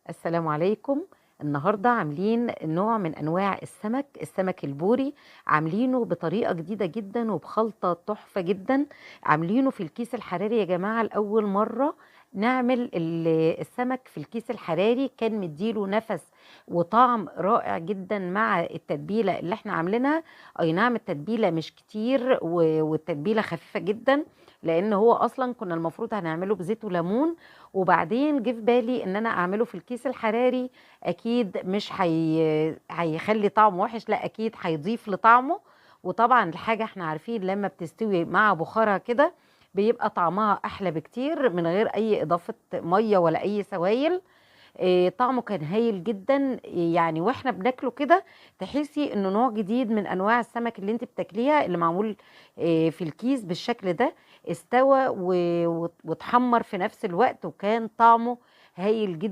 السلام عليكم. النهارده عاملين نوع من انواع السمك البوري. عاملينه بطريقه جديده جدا وبخلطه تحفه جدا. عاملينه في الكيس الحراري يا جماعه، لاول مره نعمل السمك في الكيس الحراري. كان مديله نفس وطعم رائع جدا مع التتبيله اللي احنا عاملينها. اي نعم، التتبيله مش كتير والتتبيله خفيفه جدا، لان هو اصلا كنا المفروض هنعمله بزيت وليمون. وبعدين جه في بالي ان انا اعمله في الكيس الحراري. اكيد مش هيخلي طعمه وحش، لا اكيد هيضيف لطعمه. وطبعا الحاجه احنا عارفين لما بتستوي مع بخارها كده بيبقى طعمها احلى بكتير من غير اي اضافه ميه ولا اي سوائل. طعمه كان هايل جدا، يعني واحنا بناكله كده تحسي انه نوع جديد من انواع السمك اللي انت بتاكليها، اللي معمول في الكيس بالشكل ده. استوى واتحمر في نفس الوقت، وكان طعمه هايل جدا.